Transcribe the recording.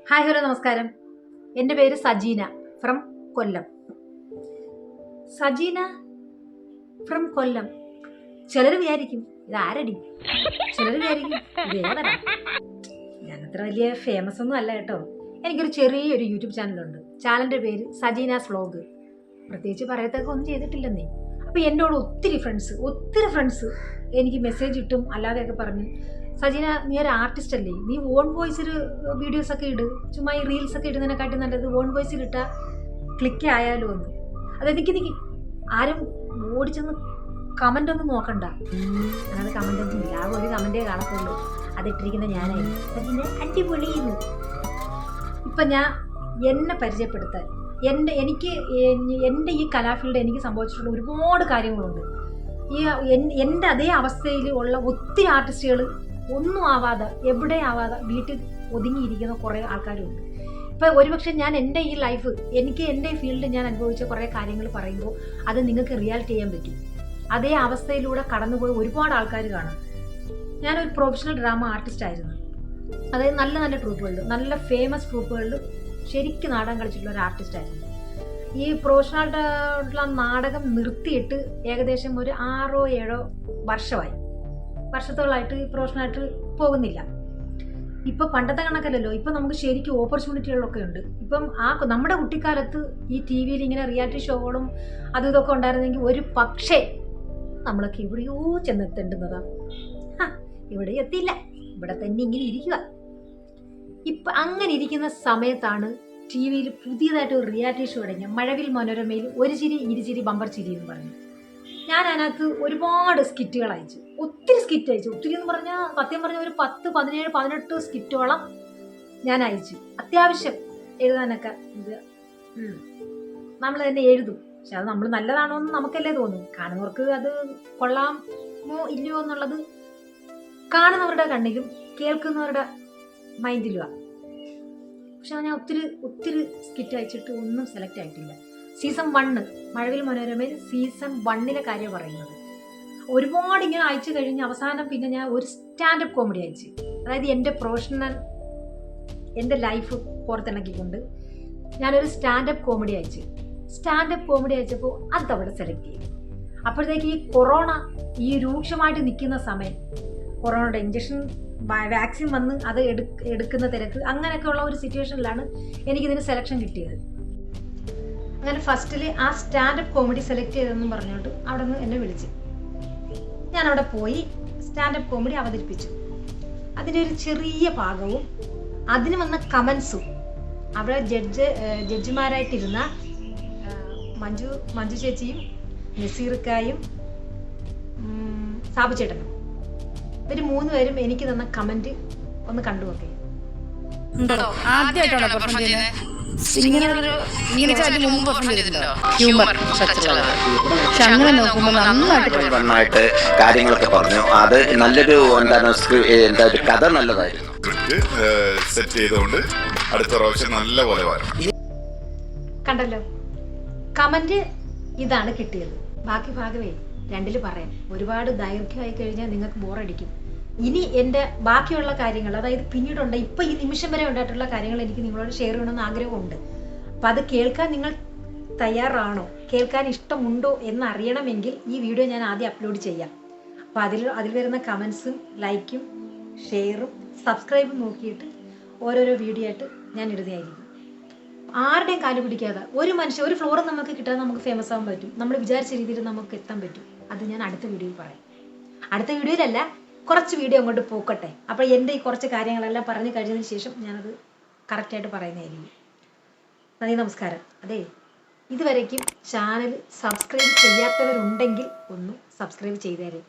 Hi hello നമസ്കാരം. എൻ്റെ പേര് സജീന ഫ്രം കൊല്ലം. സജീന ഫ്രം കൊല്ലം. ചിലർ വിചാരിക്കും ഇത് ആരടി, ചിലർ വിചാരിക്കും ഇത് ഏതാ. ഞാൻ അത്ര വലിയ ഫേമസ് ഒന്നും അല്ല കേട്ടോ. എനിക്കൊരു ചെറിയൊരു യൂട്യൂബ് ചാനലുണ്ട്. ചാനലിൻ്റെ പേര് സജീനാസ് വ്ലോഗ്. പ്രത്യേകിച്ച് പറയത്തൊക്കെ ഒന്നും ചെയ്തിട്ടില്ലെന്നേ. അപ്പോൾ എന്നോട് ഒത്തിരി ഫ്രണ്ട്സ് എനിക്ക് മെസ്സേജ് ഇട്ടും അല്ലാതെയൊക്കെ പറഞ്ഞ്, സജീന നീ ഒരു ആർട്ടിസ്റ്റ് അല്ലേ, നീ ഓൺ വോയിസിൽ വീഡിയോസൊക്കെ ഇട്, ചുമ്മാ ഈ റീൽസൊക്കെ ഇടുന്നതിനെക്കാട്ടി നല്ലത് ഓൺ വോയിസിൽ ഇട്ടാൽ ക്ലിക്ക് ആയാലോ എന്ന്. അതെനിക്ക് ആരും ഓടിച്ചെന്ന് കമൻ്റ് ഒന്നും നോക്കണ്ട. അങ്ങനെ കമൻ്റ് ഒന്നും ഇല്ല, ആ ഒരു കമൻറ്റേ കാണത്തുള്ളൂ. അതിട്ടിരിക്കുന്ന ഞാനായിരുന്നു. സജീന അടിപൊളിയെന്ന്. ഇപ്പം ഞാൻ എന്നെ പരിചയപ്പെടുത്താൻ എൻ്റെ ഈ കലാഫീൽഡ് എനിക്ക് സംഭവിച്ചിട്ടുള്ള ഒരുപാട് കാര്യങ്ങളുണ്ട്. എൻ്റെ അതേ അവസ്ഥയിൽ ഉള്ള ഒത്തിരി ആർട്ടിസ്റ്റുകൾ ഒന്നും ആവാതെ, എവിടെ ആവാതെ വീട്ടിൽ ഒതുങ്ങിയിരിക്കുന്ന കുറേ ആൾക്കാരുണ്ട്. ഇപ്പം ഒരുപക്ഷെ ഞാൻ എൻ്റെ ഈ ലൈഫ്, എൻ്റെ ഈ ഫീൽഡിൽ ഞാൻ അനുഭവിച്ച കുറേ കാര്യങ്ങൾ പറയുമ്പോൾ അത് നിങ്ങൾക്ക് റിയാലിറ്റി ചെയ്യാൻ പറ്റും. അതേ അവസ്ഥയിലൂടെ കടന്നുപോയി ഒരുപാട് ആൾക്കാർ കാണാം. ഞാനൊരു പ്രൊഫഷണൽ ഡ്രാമ ആർട്ടിസ്റ്റ് ആയിരുന്നു. അതായത് നല്ല നല്ല ട്രൂപ്പുകളിൽ, നല്ല ഫേമസ് ട്രൂപ്പുകളിൽ ശരിക്കും നാടകം കളിച്ചിട്ടുള്ള ഒരു ആർട്ടിസ്റ്റായിരുന്നു. ഈ പ്രൊഫഷണലായിട്ടുള്ള നാടകം നിർത്തിയിട്ട് ഏകദേശം ഒരു 6-7 വർഷത്തോളായിട്ട് ഈ പ്രൊഫഷണലായിട്ട് പോകുന്നില്ല. ഇപ്പം പണ്ടത്തെ കണക്കല്ലല്ലോ. ഇപ്പം നമുക്ക് ശരിക്കും ഓപ്പർച്യൂണിറ്റികളൊക്കെ ഉണ്ട്. ഇപ്പം നമ്മുടെ കുട്ടിക്കാലത്ത് ഈ ടി വിയിൽ ഇങ്ങനെ റിയാലിറ്റി ഷോകളും അതും ഇതൊക്കെ ഉണ്ടായിരുന്നെങ്കിൽ ഒരു പക്ഷേ നമ്മളൊക്കെ എവിടെയോ ചെന്നെത്തേണ്ടുന്നതാ. ഇവിടെ എത്തിയില്ല, ഇവിടെ തന്നെ ഇങ്ങനെ ഇരിക്കുക. ഇപ്പം അങ്ങനെ ഇരിക്കുന്ന സമയത്താണ് ടി വിയിൽ പുതിയതായിട്ട് ഒരു റിയാലിറ്റി ഷോ തുടങ്ങിയ മഴവിൽ മനോരമയിൽ ഒരു ചിരി ഇരുചിരി ബമ്പർ ചിരി എന്ന് പറഞ്ഞു. ഞാൻ അതിനകത്ത് ഒരുപാട് സ്കിറ്റുകൾ അയച്ചു, ഒത്തിരി എന്ന് പറഞ്ഞാൽ സത്യം പറഞ്ഞാൽ ഒരു 10, 17, 18 സ്കിറ്റോളം ഞാൻ അയച്ചു. അത്യാവശ്യം എഴുതാനൊക്കെ ഇത് നമ്മൾ തന്നെ എഴുതും. പക്ഷെ അത് നമ്മൾ നല്ലതാണോ എന്ന് നമുക്കല്ലേ തോന്നും. കാണുന്നവർക്ക് അത് കൊള്ളാമോ ഇല്ലയോ എന്നുള്ളത് കാണുന്നവരുടെ കണ്ണിലും കേൾക്കുന്നവരുടെ മൈൻഡിലുമാണ്. പക്ഷെ ഞാൻ ഒത്തിരി സ്കിറ്റ് അയച്ചിട്ട് ഒന്നും സെലക്ട് ആയിട്ടില്ല. സീസൺ 1 മഴവിൽ മനോരമയിൽ സീസൺ 1 കാര്യം പറയുന്നത്. ഒരുപാട് ഇങ്ങനെ അയച്ചു കഴിഞ്ഞ് അവസാനം പിന്നെ ഞാൻ ഒരു സ്റ്റാൻഡപ്പ് കോമഡി അയച്ചു. അതായത് എൻ്റെ ലൈഫ് പുറത്തിണക്കിക്കൊണ്ട് ഞാനൊരു സ്റ്റാൻഡപ്പ് കോമഡി അയച്ചപ്പോൾ അത് അവിടെ സെലക്ട് ചെയ്തു. അപ്പോഴത്തേക്ക് ഈ കൊറോണ ഈ രൂക്ഷമായിട്ട് നിൽക്കുന്ന സമയം, കൊറോണയുടെ ഇഞ്ചക്ഷൻ വാക്സിൻ വന്ന് അത് എടുക്കുന്ന തിരക്ക്, അങ്ങനെയൊക്കെ ഉള്ള ഒരു സിറ്റുവേഷനിലാണ് എനിക്കിതിന് സെലക്ഷൻ കിട്ടിയത്. അങ്ങനെ ഫസ്റ്റിൽ ആ സ്റ്റാൻഡപ്പ് കോമഡി സെലക്ട് ചെയ്തതെന്നും പറഞ്ഞുകൊണ്ട് അവിടെ നിന്ന് എന്നെ വിളിച്ച് ഞാനവിടെ പോയി സ്റ്റാൻഡപ്പ് കോമഡി അവതരിപ്പിച്ചു. അതിൻ്റെ ഒരു ചെറിയ ഭാഗവും അതിന് വന്ന കമൻസും അവിടെ ജഡ്ജിമാരായിട്ടിരുന്ന മഞ്ജു ചേച്ചിയും നസീർക്കായും സാബു ചേട്ടനും, ഇവർ 3 പേരും എനിക്ക് തന്ന കമന്റ് ഒന്ന് കണ്ടു നോക്കേ. നന്നായിട്ട് കാര്യങ്ങളൊക്കെ പറഞ്ഞു. അത് നല്ലൊരു കഥ നല്ലതായിരുന്നു. സെറ്റ് ചെയ്തുകൊണ്ട് അടുത്ത പ്രാവശ്യം നല്ല പോലെ വരണം. കണ്ടല്ലോ, കമന്റ് ഇതാണ് കിട്ടിയത്. ബാക്കി ഭാഗമേ 2 പറയാം. ഒരുപാട് ദൈർഘ്യമായി കഴിഞ്ഞാൽ നിങ്ങൾക്ക് ബോറടിക്കും. ഇനി എൻ്റെ ബാക്കിയുള്ള കാര്യങ്ങൾ, അതായത് പിന്നീടുണ്ട്, ഇപ്പം ഈ നിമിഷം വരെ ഉണ്ടായിട്ടുള്ള കാര്യങ്ങൾ എനിക്ക് നിങ്ങളോട് ഷെയർ ചെയ്യണമെന്ന് ആഗ്രഹമുണ്ട്. അപ്പം അത് കേൾക്കാൻ നിങ്ങൾ തയ്യാറാണോ, കേൾക്കാൻ ഇഷ്ടമുണ്ടോ എന്ന് അറിയണമെങ്കിൽ ഈ വീഡിയോ ഞാൻ ആദ്യം അപ്ലോഡ് ചെയ്യാം. അപ്പം അതിൽ വരുന്ന കമൻസും ലൈക്കും ഷെയറും സബ്സ്ക്രൈബും നോക്കിയിട്ട് ഓരോരോ വീഡിയോ ആയിട്ട് ഞാൻ ഇടുന്നതായിരിക്കും. ആരുടെയും കാല് പിടിക്കാതെ ഒരു ഫ്ലോറും നമുക്ക് കിട്ടാതെ നമുക്ക് ഫേമസ് ആവാൻ പറ്റും. നമ്മൾ വിചാരിച്ച രീതിയിൽ നമുക്ക് എത്താൻ പറ്റും. അത് ഞാൻ അടുത്ത വീഡിയോയിൽ പറയാം. അടുത്ത വീഡിയോയിലല്ല, കുറച്ച് വീഡിയോ അങ്ങോട്ട് പോക്കട്ടെ. അപ്പോൾ എൻ്റെ ഈ കുറച്ച് കാര്യങ്ങളെല്ലാം പറഞ്ഞു കഴിഞ്ഞതിന് ശേഷം ഞാനത് കറക്റ്റായിട്ട് പറയുന്നതായിരിക്കും. നന്ദി, നമസ്കാരം. അതെ, ഇതുവരേക്കും ചാനൽ സബ്സ്ക്രൈബ് ചെയ്യാത്തവരുണ്ടെങ്കിൽ ഒന്ന് സബ്സ്ക്രൈബ് ചെയ്തേരെ.